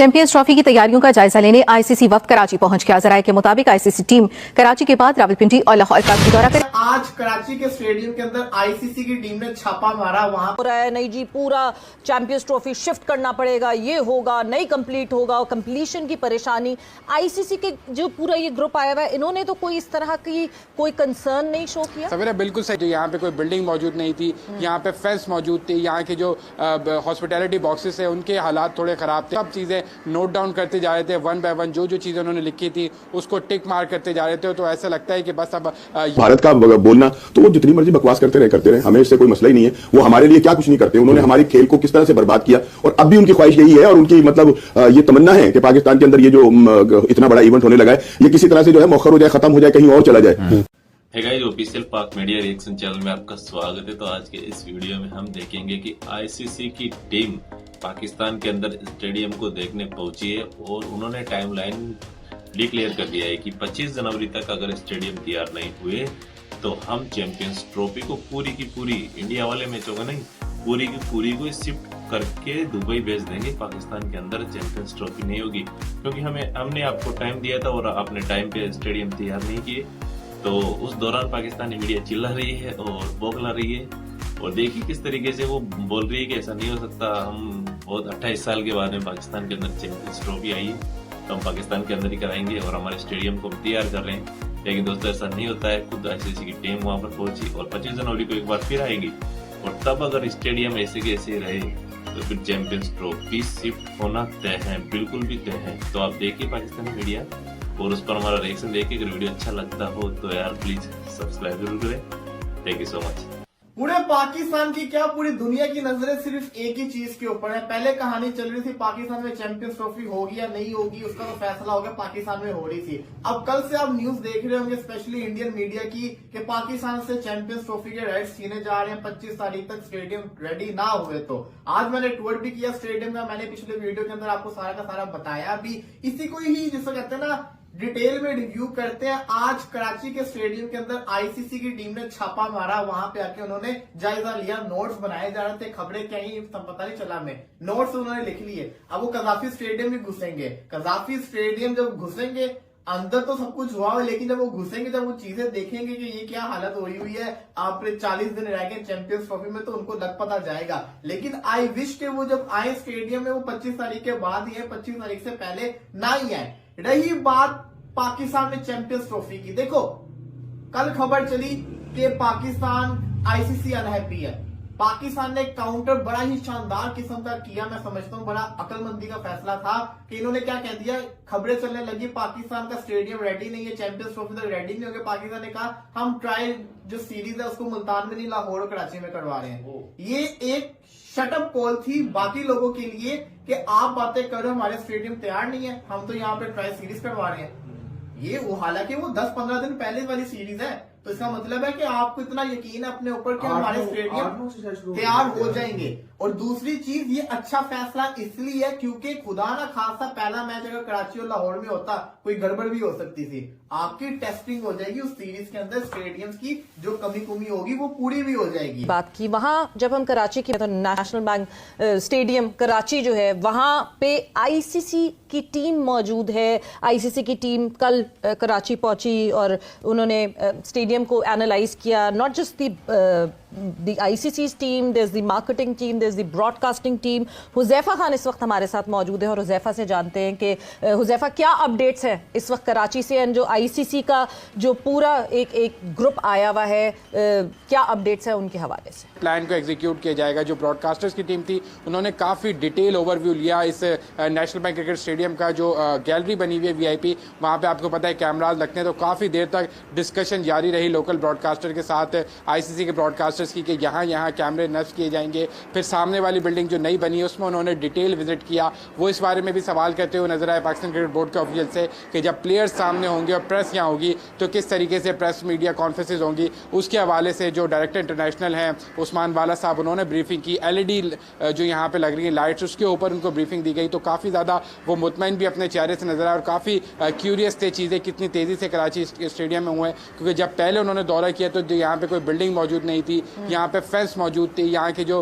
Champions trophy की तैयारियों का जायजा लेने आईसीसी वफ्द कराची पहुंच गया। जराये के मुताबिक आईसीसी टीम कराची के बाद रावलपिंडी और लाहौर का दौरा कर आज कराची के स्टेडियम के अंदर आईसीसी की टीम ने छापा मारा। वहां हो रहा है नहीं जी, पूरा चैंपियंस ट्रॉफी शिफ्ट करना पड़ेगा, ये होगा नहीं कंप्लीट होगा, और कंप्लीशन की परेशानी। आईसीसी के जो पूरा ये ग्रुप आया हुआ है, इन्होंने तो कोई इस तरह की कोई कंसर्न नहीं शो किया। सवेरा बिल्कुल सही। यहाँ पे कोई बिल्डिंग मौजूद नहीं थी, यहाँ पे फेंस मौजूद थी, यहाँ के जो हॉस्पिटैलिटी बॉक्सेस है उनके हालात थोड़े खराब थे। सब चीजें नोट डाउन करते जा रहे थे, वन बाय वन जो चीजें उन्होंने लिखी थी उसको टिक मार करते जा रहे थे। तो ऐसा लगता है कि बस अब भारत का बोलना तो वो जितनी मर्जी बकवास करते रहे, हमें इससे कोई मसला ही नहीं है। वो हमारे लिए क्या कुछ नहीं करते, उन्होंने हमारी खेल को किस तरह से बर्बाद किया, और अब भी उनकी ख्वाहिश यही है और उनकी मतलब ये तमन्ना है कि पाकिस्तान के अंदर ये जो इतना बड़ा इवेंट होने लगा है, ये किसी तरह से जो है मौखर हो जाए, खत्म हो जाए, कहीं और चला जाए। हे गाइस, ऑफिशियल पाक मीडिया रिएक्शन चैनल में आपका स्वागत है। तो आज के इस वीडियो में हम देखेंगे कि आईसीसी की टीम पाकिस्तान के अंदर स्टेडियम को देखने पहुंची है और उन्होंने टाइमलाइन डिक्लेयर कर दिया है कि 25 जनवरी तक अगर स्टेडियम तैयार नहीं हुए तो हम चैंपियंस ट्रॉफी को पूरी की पूरी, इंडिया वाले मैचों का नहीं, पूरी की पूरी को शिफ्ट करके दुबई भेज देंगे। पाकिस्तान के अंदर चैंपियंस ट्रॉफी नहीं होगी, क्योंकि हमने आपको टाइम दिया था और आपने टाइम पे स्टेडियम तैयार नहीं किए। तो उस दौरान पाकिस्तानी मीडिया चिल्ला रही है और बौखला रही है, और देखिए किस तरीके से वो बोल रही है कि ऐसा नहीं हो सकता। हम बहुत 28 साल के बाद में पाकिस्तान के अंदर चैंपियंस ट्रॉफी आई है, तो हम पाकिस्तान के अंदर ही कराएंगे और हमारे स्टेडियम को हम तैयार कर रहे हैं। लेकिन दोस्तों ऐसा नहीं होता है। खुद आईसीसी की टीम वहां पर पहुंची और 25 जनवरी को एक बार फिर आएगी, और तब अगर स्टेडियम ऐसे के ऐसे रहे तो फिर चैंपियंस ट्रॉफी शिफ्ट होना तय है, बिल्कुल भी तय है। तो आप देखिए पाकिस्तानी मीडिया और उस पर हमारा रिएक्शन देखिए। अगर वीडियो अच्छा लगता हो तो यार प्लीज सब्सक्राइब जरूर करें। Thank you so much. पूरे पाकिस्तान की क्या पूरी दुनिया की नजरें सिर्फ एक ही चीज के ऊपर है। पहले कहानी चल रही थी पाकिस्तान में चैंपियंस ट्रॉफी होगी या नहीं होगी, उसका तो फैसला हो गया, पाकिस्तान में हो रही थी। अब कल से आप न्यूज देख रहे होंगे, स्पेशली इंडियन मीडिया की, कि पाकिस्तान से चैंपियंस ट्रॉफी के राइट्स छीने जा रहे हैं 25 तारीख तक स्टेडियम रेडी ना हुए तो। आज मैंने टूर भी किया स्टेडियम का, मैंने पिछले वीडियो के अंदर आपको सारा का सारा बताया भी। इसी को ही जिसको कहते हैं ना डिटेल में रिव्यू करते हैं। आज कराची के स्टेडियम के अंदर आईसीसी की टीम ने छापा मारा, वहां पे आके उन्होंने जायजा लिया। नोट्स बनाए जा रहे थे, खबरें कहीं पता नहीं चला, हमें नोट्स उन्होंने लिख लिए। अब वो कजाफी स्टेडियम भी घुसेंगे। कजाफी स्टेडियम जब घुसेंगे, अंदर तो सब कुछ हुआ है, लेकिन जब वो घुसेंगे, जब वो चीजें देखेंगे कि ये क्या हालत हो हुई है, आप 40 दिन रह गए चैंपियंस ट्रॉफी में, तो उनको लग पता जाएगा। लेकिन आई विश के वो जब आए स्टेडियम में, वो 25 तारीख के बाद ही है, 25 तारीख से पहले ना ही आए। रही बात पाकिस्तान में चैंपियंस ट्रॉफी की, देखो कल खबर चली कि पाकिस्तान आईसीसी अनहैप्पी है। पाकिस्तान ने काउंटर बड़ा ही शानदार किस्म का किया, मैं समझता हूं बड़ा अक्लमंदी का फैसला था कि इन्होंने क्या कह दिया, खबरें चलने लगी पाकिस्तान का स्टेडियम रेडी नहीं है, चैंपियंस ट्रॉफी तक रेडी नहीं होगा। पाकिस्तान ने कहा हम ट्रायल जो सीरीज है उसको मुल्तान में नहीं, लाहौर और कराची में करवा रहे हैं। ये एक शटअप कॉल थी बाकी लोगों के लिए कि आप बातें करो, हमारे स्टेडियम तैयार नहीं है, हम तो यहाँ पे ट्रायल सीरीज करवा रहे हैं। ये वो हालांकि वो 10-15 दिन पहले वाली सीरीज है, तो इसका मतलब है कि आपको इतना यकीन है अपने ऊपर कि हमारे स्टेडियम तैयार हो जाएंगे। और दूसरी चीज, ये अच्छा फैसला इसलिए है क्योंकि खुदा ना खासा पहला मैच अगर कराची और लाहौर में होता, कोई गड़बड़ भी हो सकती थी। आपकी टेस्टिंग हो जाएगी उस सीरीज के अंदर, स्टेडियम्स की जो कमी होगी वो पूरी भी हो जाएगी। बात की वहां जब हम कराची की, तो नेशनल बैंक स्टेडियम कराची जो है, वहां पे आईसीसी की टीम मौजूद है। आईसीसी की टीम कल कराची पहुंची और उन्होंने स्टेडियम को एनालाइज किया। Not just the ICC's team, there's the marketing team, there's the broadcasting team। Huzaifa Khan इस वक्त हमारे साथ मौजूद है और हुज़ैफा से जानते हैं कि हुज़ैफा क्या अपडेट्स है इस वक्त कराची से, एंड जो आईसीसी का जो पूरा एक ग्रुप आया हुआ है, क्या अपडेट्स है उनके हवाले से। प्लान को एग्जीक्यूट किया जाएगा। जो ब्रॉडकास्टर्स की टीम थी उन्होंने काफ़ी डिटेल ओवरव्यू लिया इस नेशनल बैंक क्रिकेट स्टेडियम का। जो गैलरी बनी हुई है वीआईपी, वहाँ पे आपको पता है कैमराज लगते हैं, तो काफ़ी देर तक डिस्कशन जारी रही लोकल ब्रॉडकास्टर के साथ आईसीसी के ब्रॉडकास्टर्स की कि यहाँ कैमरे नस्ब किए जाएंगे। फिर सामने वाली बिल्डिंग जो नई बनी है उसमें उन्होंने डिटेल विजिट किया। वो इस बारे में भी सवाल करते हुए नजर आए पाकिस्तान क्रिकेट बोर्ड के ऑफिशियल से कि जब प्लेयर्स सामने होंगे और प्रेस यहाँ होगी तो किस तरीके से प्रेस मीडिया कॉन्फ्रेंसेज होंगी। उसके हवाले से जो डायरेक्टर इंटरनेशनल हैं उस्मान वाला साहब, उन्होंने ब्रीफिंग की। एलईडी जो यहाँ पे लग रही है लाइट्स, उसके ऊपर उनको ब्रीफिंग दी गई, तो काफ़ी ज़्यादा वो मुतमईन भी अपने चेहरे से नजर आए और काफ़ी क्यूरियस थे चीज़ें कितनी तेज़ी से कराची स्टेडियम में हुए। क्योंकि जब पहले उन्होंने दौरा किया तो यहाँ पे कोई बिल्डिंग मौजूद नहीं थी, यहाँ पे फेंस मौजूद थी, यहाँ के जो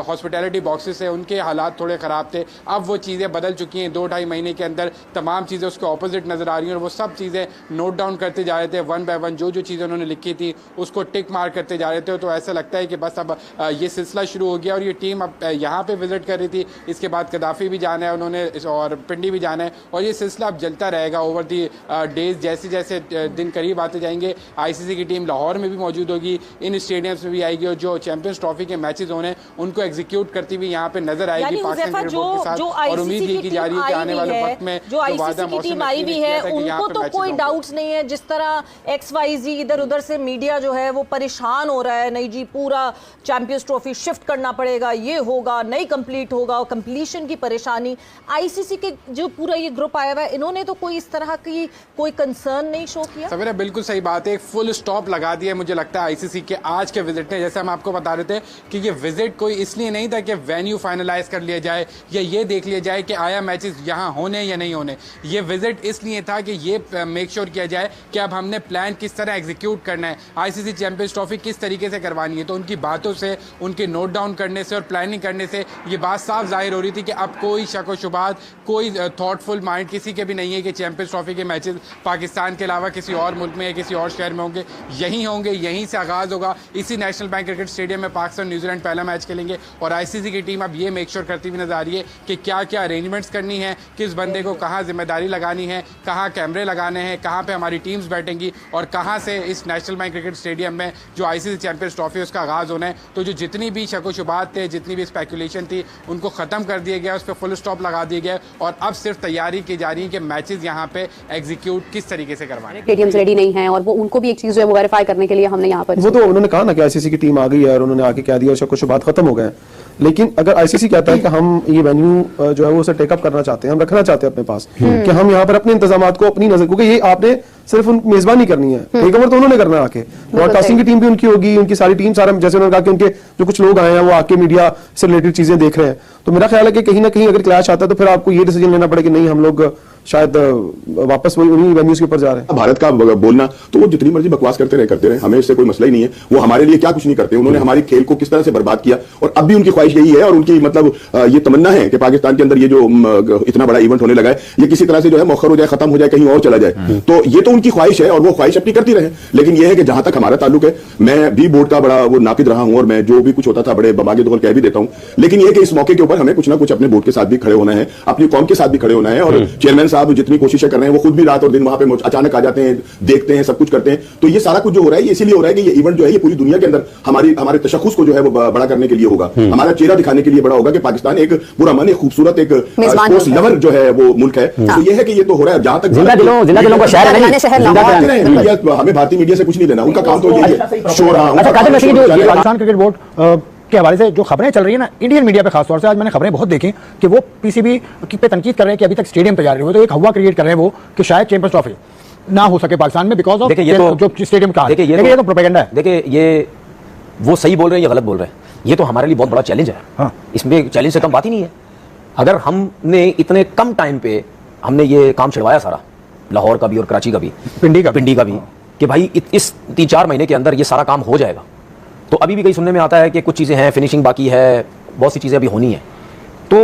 हॉस्पिटैलिटी बॉक्सेस है उनके हालात थोड़े ख़राब थे। अब वो चीज़ें बदल चुकी हैं, 2-2.5 महीने के अंदर तमाम चीज़ें उसके ऑपोजिट नज़र आ रही हैं और वो सब चीज़ें नोट डाउन करते जा रहे थे, वन बाय वन जो चीज़ें उन्होंने लिखी थी उसको टिक मार करते जा रहे थे। तो ऐसा लगता है कि बस अब ये सिलसिला शुरू हो गया और ये टीम अब यहाँ पे विजिट कर रही थी, इसके बाद कदाफ़ी भी जाना है उन्होंने और पिंडी भी जाना है और ये सिलसिला अब चलता रहेगा ओवर दी डेज। जैसे जैसे दिन करीब आते जाएंगे आईसीसी की टीम लाहौर में भी मौजूद होगी, इन स्टेडियम्स में भी आएगी और जो चैंपियंस ट्रॉफी के मैचेस होने हैं उनको एग्जीक्यूट करती हुई यहाँ पे नजर आएगी पाकिस्तान क्रिकेट बोर्ड के साथ। और उम्मीद की जा रही है कि आने वाले वक्त में जो आईसीसी की टीम आई हुई है उनको तो कोई डाउट्स नहीं है। जिस तरह XYZ इधर उधर से मीडिया जो है वो परेशान हो रहा है, नहीं जी पूरा चैंपियंस ट्रॉफी शिफ्ट करना पड़ेगा, ये होगा नहीं कंप्लीट होगा, और कंप्लीशन की परेशानी। आईसीसी के जो पूरा ये ग्रुप आया हुआ है इन्होंने तो कोई इस तरह की कोई कंसर्न नहीं शो किया। सवेरा बिल्कुल सही बात है, एक फुल स्टॉप लगा दिया मुझे लगता है आईसीसी के आज के विजिट ने। जैसे हम आपको बता रहे थे कि ये विजिट कोई इसलिए नहीं था कि वेन्यू फाइनलाइज कर लिया जाए या ये देख लिया जाए कि आया मैचेस यहाँ होने या नहीं होने। ये विजिट इसलिए था कि ये मेक श्योर किया जाए कि अब हमने प्लान किस तरह एग्जीक्यूट करना है, आईसीसी चैंपियंस ट्रॉफी किस तरीके से करवानी है। तो उनकी बातों से, उनके नोट डाउन करने से और प्लानिंग करने से ये बात साफ जाहिर हो रही थी कि अब कोई शक व शुबात, कोई थॉटफुल माइंड किसी के भी नहीं है कि चैंपियंस ट्रॉफी के मैचेस पाकिस्तान के अलावा किसी और मुल्क में या किसी और शहर में होंगे। यहीं से आगाज़ होगा। इसी नेशनल बैंक क्रिकेट स्टेडियम में पाकिस्तान न्यूजीलैंड पहला मैच खेलेंगे और आईसीसी की टीम अब ये मेक श्योर करती हुई नजर आ रही है कि क्या क्या अरेंजमेंट्स करनी है, किस बंदे को कहाँ जिम्मेदारी लगानी है, कहाँ कैमरे लगाने हैं, कहाँ पे हमारी टीम्स बैठेंगी और कहाँ से इस नेशनल बैंक क्रिकेट स्टेडियम में जो आईसीसी चैंपियंस ट्रॉफी उसका आगाज़ होना है। तो जो जितनी भी शक व शुबात थे, जितनी भी स्पेकुलेशन थी, उनको ख़त्म कर दिया गया, उस पर फुल स्टॉप लगा दिया गया और अब सिर्फ तैयारी की जा रही है कि मैचेस यहाँ पे एग्जीक्यूट किस तरीके से करवाने। स्टेडियम्स रेडी नहीं है और वो उनको भी एक चीज जो है वो वेरीफाई करने के लिए हमने यहाँ पर वो तो उन्होंने कहा ना कि आईसीसी की टीम आ गई है और उन्होंने आके कह दिया कुछ बात खत्म हो गए। लेकिन अगर आईसीसी कहता है कि हम ये वेन्यू जो है वो उसे टेकअप करना चाहते हैं, हम रखना चाहते हैं अपने पास, कि हम यहाँ पर अपने इंतजामात को अपनी नजर, क्योंकि ये आपने सिर्फ उन मेजबानी करनी है, टेक ओवर तो उन्होंने करना है आके। ब्रॉडकास्टिंग की टीम भी उनकी होगी, उनकी सारी टीम, सारा जैसे उन्होंने कहा कि उनके जो कुछ लोग आए हैं वो आके मीडिया से रिलेटेड चीजें देख रहे हैं। तो मेरा ख्याल है कि कहीं ना कहीं अगर क्लैश आता है तो फिर आपको ये डिसीजन लेना पड़ेगा कि नहीं हम लोग शायद वापस वही उन्हीं वेन्यूज के ऊपर जा रहे हैं। भारत का बोलना तो वो जितनी मर्जी बकवास करते रहे, हमें इससे कोई मसला ही नहीं है। वो हमारे लिए क्या कुछ नहीं करते, उन्होंने हमारी खेल को किस तरह से बर्बाद किया और अब भी उनकी ख्वाहिश यही है और उनकी मतलब ये तमन्ना है कि पाकिस्तान के अंदर ये जो इतना बड़ा इवेंट होने लगा है ये किसी तरह से जो है मौखर हो जाए, खत्म हो जाए, कहीं और चला जाए। तो ये तो उनकी ख्वाहिश है और वो ख्वाहिश अपनी करती रहे। लेकिन यह है कि जहां तक हमारा ताल्लुक है, मैं भी बोर्ड का बड़ा वो नाकिद रहा हूं और मैं जो भी कुछ होता था बड़े बमागे दौर कह भी देता हूं। लेकिन यह कि इस मौके के ऊपर हमें कुछ ना कुछ अपने बोर्ड के साथ भी खड़े होना है, अपनी कौम के साथ भी खड़े होना है। और चेयरमैन साहब जितनी कोशिशें कर रहे हैं वो खुद भी रात और दिन वहां पे अचानक आ जाते हैं, देखते हैं, सब कुछ करते हैं। तो ये सारा कुछ जो हो रहा है ये इसीलिए हो रहा है कि ये इवेंट जो है ये पूरी दुनिया के अंदर हमारे तशख्खुस को जो है वो बड़ा करने के लिए होगा, हमारा चेहरा दिखाने के लिए बड़ा होगा कि पाकिस्तान एक पूरा मन, एक खूबसूरत, एक स्पोर्ट्स लवर जो है वो मुल्क है। तो ये है कि ये तो हो रहा है। जहां तक जिंदा दिलों का शहर है, हमें भारतीय मीडिया से कुछ नहीं लेना, उनका काम तो यही है शोर। पाकिस्तान क्रिकेट बोर्ड के हवाले से जो खबरें चल रही है ना इंडियन मीडिया पे खासतौर से, आज मैंने खबरें बहुत देखी कि वो पीसीबी पे तनकीद कर रहे हैं कि अभी तक स्टेडियम तैयार नहीं हुआ। तो एक हवा क्रिएट कर रहे हैं वो कि शायद चैंपियंस ट्रॉफी ना हो सके पाकिस्तान में बिकॉज ऑफ जो स्टेडियम का। देखिए ये तो प्रोपेगेंडा है। देखिए ये वो सही बोल रहे हैं या गलत बोल रहे हैं, ये तो हमारे लिए बहुत बड़ा चैलेंज है। हाँ। इसमें चैलेंज से कम बात ही नहीं है। अगर हमने इतने कम टाइम पे हमने ये काम छिड़वाया सारा, लाहौर का भी और कराची का भी, पिंडी का भी, कि भाई इस 3-4 महीने के अंदर ये सारा काम हो जाएगा। तो अभी भी कहीं सुनने में आता है कि कुछ चीज़ें हैं, फिनिशिंग बाकी है, बहुत सी चीज़ें अभी होनी है। तो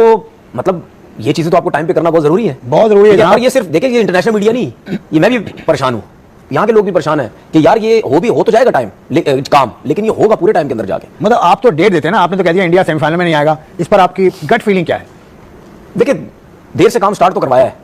मतलब ये चीज़ें तो आपको टाइम पे करना बहुत ज़रूरी है, बहुत ज़रूरी है। और ये सिर्फ देखिए ये इंटरनेशनल मीडिया नहीं, ये मैं भी परेशान हूँ, यहाँ के लोग भी परेशान हैं कि यार ये हो तो जाएगा काम, लेकिन ये होगा पूरे टाइम के अंदर जाके। मतलब आप तो डेट देते हैं ना, आपने तो कह दिया इंडिया सेमीफाइनल में नहीं आएगा, इस पर आपकी गट फीलिंग क्या है? देखिए देर से काम स्टार्ट तो करवाया है,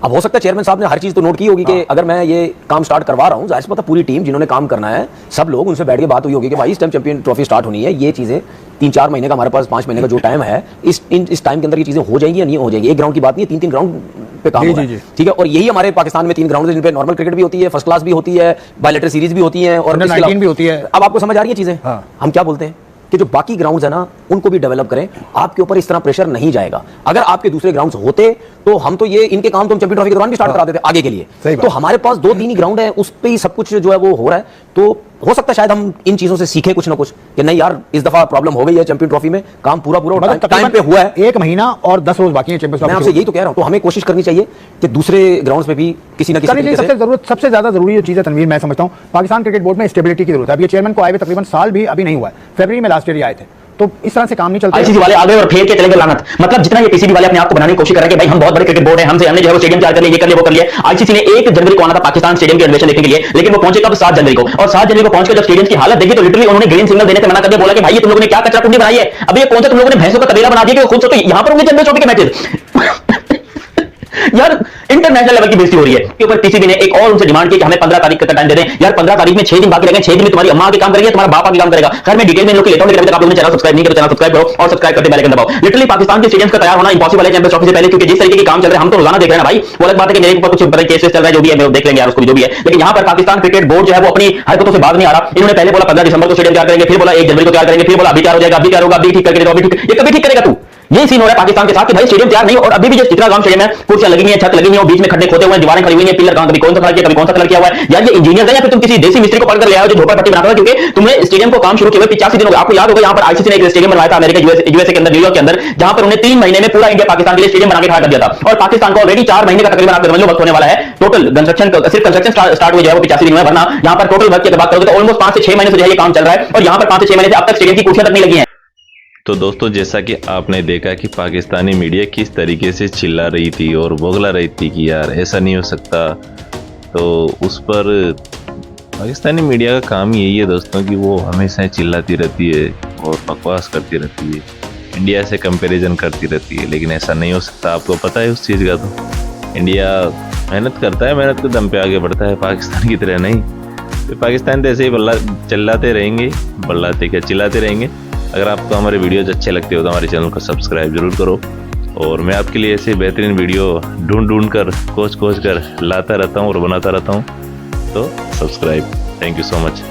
अब हो सकता है चेयरमैन साहब ने हर चीज तो नोट की होगी कि अगर मैं ये काम स्टार्ट करवा रहा हूं, जाहिर सी बात है पूरी टीम जिन्होंने काम करना है सब लोग, उनसे बैठ के बात हुई होगी कि भाई इस टाइम चैंपियन ट्रॉफी स्टार्ट होनी है, ये चीजें 3-4 महीने का हमारे पास 5 महीने का जो टाइम है, इस टाइम के अंदर ये चीजें हो जाएंगी या नहीं हो जाएंगी। एक ग्राउंड की बात नहीं है, 3-3 ग्राउंड पे काम हो रहा है, ठीक है। और यही हमारे पाकिस्तान में 3 ग्राउंड है जिन पे नॉर्मल क्रिकेट भी होती है, फर्स्ट क्लास भी होती है, बायलैटरल सीरीज भी होती है और भी होती है। अब आपको समझ आ रही है चीजें, हम क्या बोलते हैं कि जो बाकी ग्राउंड्स है ना उनको भी डेवलप करें, आपके ऊपर इस तरह प्रेशर नहीं जाएगा। अगर आपके दूसरे ग्राउंड्स होते तो हम तो ये इनके काम तो हम चैंपियन ट्रॉफी के दौरान भी स्टार्ट करा देते आगे के लिए। तो हमारे पास 2-3 ही ग्राउंड है, उस पे ही सब कुछ जो है वो हो रहा है। तो हो सकता है शायद हम इन चीजों से सीखें कुछ ना कुछ कि नहीं यार इस दफा प्रॉब्लम हो गई है चैंपियन ट्रॉफी में, काम पूरा टाइम पे हुआ है, 1 महीना और 10 रोज बाकी है चैंपियंस मैं आपसे यही तो कह रहा हूं। तो हमें कोशिश करनी चाहिए कि दूसरे ग्राउंड्स में भी किसी ना किसी तरीके से सबसे ज्यादा जरूरी चीज है तनवीर, मैं समझता हूं पाकिस्तान क्रिकेट बोर्ड में स्टेबिलिटी की जरूरत है। अब ये चेयरमैन को आए हुए तकरीबन साल भी अभी नहीं हुआ है, फरवरी में लास्ट ईयर आए थे, तो इस तरह से काम नहीं चलता। आईसीसी वाले आ गए और फेंक के चले गए लानत। मतलब जितना ये पीसीबी वाले अपने आप को बनाने की कोशिश कर रहे हैं कि भाई हम बहुत बड़े क्रिकेट बोर्ड हैं, हमने जो है वो स्टेडियम तैयार कर लिया, ये कर लिया, वो कर लिया। आईसीसी ने 1 जनवरी को आना था पाकिस्तान स्टेडियम के रिनोवेशन देखने के लिए, लेकिन वो पहुंचे कब? 7 जनवरी को। और 7 जनवरी को पहुंचकर जब स्टेडियम की हालत देखी तो लिटरली उन्होंने ग्रीन सिग्नल देने से मना कर दिया, बोला कि भाई ये तुम लोगों ने क्या कचरा कुंडी बनाई है, अब ये कौन सा तुम लोगों ने भैंसों का तबेला बना दिया कि खुद सोचो यहां पर होंगे चैंपियंस ट्रॉफी के मैचेस। यार इंटरनेशनल लेवल की बेइज्जती हो रही है कि ऊपर पीसीबी ने एक और उनसे डिमांड की कि हमें 15 तारीख का टाइम दे दें। यार 15 तारीख में 6 दिन बाकी रह गए, 6 दिन में तुम्हारी अम्मा आगे काम करेगी, तुम्हारा बाप आगे काम करेगा। खैर मैं डिटेल में इन लोग की लेता हूं, लेकिन अभी तक आप लोगों ने चैनल सब्सक्राइब नहीं किया तो चैनल सब्सक्राइब करो और सब्सक्राइब करते बेल आइकन दबाओ। लिटरली पाकिस्तान के स्टेडियम्स का तैयार होना इंपॉसिबल है चैंपियंस ट्रॉफी से पहले, क्योंकि जिस तरीके के काम चल रहे हैं हम तो रोजाना देख रहे हैं ना भाई। वो अलग बात है कि मेरे ऊपर कुछ बड़े केसेस चल रहा है, जो भी है देख लेंगे यार, उसको जो भी है। लेकिन यहां पर पाकिस्तान क्रिकेट बोर्ड जो है वो अपनी हरकतों से बाज नहीं आ रहा। इन्होंने पहले बोला 15 दिसंबर को स्टेडियम तैयार करेंगे, फिर बोला 1 जनवरी को तैयार करेंगे, फिर बोला अभी तैयार हो जाएगा, अभी तैयार होगा, अभी ठीक करके दो, अभी ठीक। ये कभी ठीक करेगा तू? ये सीन हो रहा है पाकिस्तान के साथ कि भाई स्टेडियम तैयार नहीं, और अभी भी जो इतना काम स्टेडियम है, कुर्सियां लगी हुई है, छत लगी हुई है, बीच में खड्डे खोदे हुए हैं, दीवारें खड़ी हुई हैं, पिलर कभी कौन सा कलर किया, कभी कौन सा कलर किया हुआ है। यार ये इंजीनियर है या फिर तुम किसी देसी मिस्त्री को पढ़कर ले आए हो जो झोपड़पट्टी बनाता था? क्योंकि तुमने स्टेडियम को काम शुरू किए हुए 85 दिन हो गए। आपको याद होगा यहाँ पर आईसीसी ने एक स्टेडियम बनवाया था अमेरिका यूएसए के अंदर, न्यूयॉर्क के अंदर, जहां पर उन्हें 3 महीने में पूरा इंडिया पाकिस्तान के लिए स्टेडियम बना के खड़ा कर दिया था। और पाकिस्तान को ऑलरेडी 4 महीने का तकरीबन आप समझ लो वक्त होने वाला है टोटल कंस्ट्रक्शन, सिर्फ कंस्ट्रक्शन स्टार्ट हुई है वो 85 दिन में, वरना यहाँ पर टोटल वर्क की बात करोगे तो ऑलमोस्ट 5 से 6 महीने से जो है ये काम चल रहा है। और यहाँ पर 5 से 6 महीने से अब तक स्टेडियम की कुर्सियां तक नहीं लगी है। तो दोस्तों जैसा कि आपने देखा कि पाकिस्तानी मीडिया किस तरीके से चिल्ला रही थी और बोगला रही थी कि यार ऐसा नहीं हो सकता, तो उस पर पाकिस्तानी मीडिया का काम यही है दोस्तों कि वो हमेशा चिल्लाती रहती है और बकवास करती रहती है, इंडिया से कंपैरिजन करती रहती है। लेकिन ऐसा नहीं हो सकता, आपको पता है उस चीज़ का। तो इंडिया मेहनत करता है, मेहनत के दम पे आगे बढ़ता है, पाकिस्तान की तरह नहीं। तो पाकिस्तान तो ऐसे ही चिल्लाते रहेंगे, बल्लाते क्या चिल्लाते रहेंगे। अगर आपको हमारे वीडियोज अच्छे लगते हो तो हमारे चैनल को सब्सक्राइब जरूर करो, और मैं आपके लिए ऐसे बेहतरीन वीडियो ढूंढ कर खोज कर लाता रहता हूँ और बनाता रहता हूँ। तो subscribe. Thank you so much.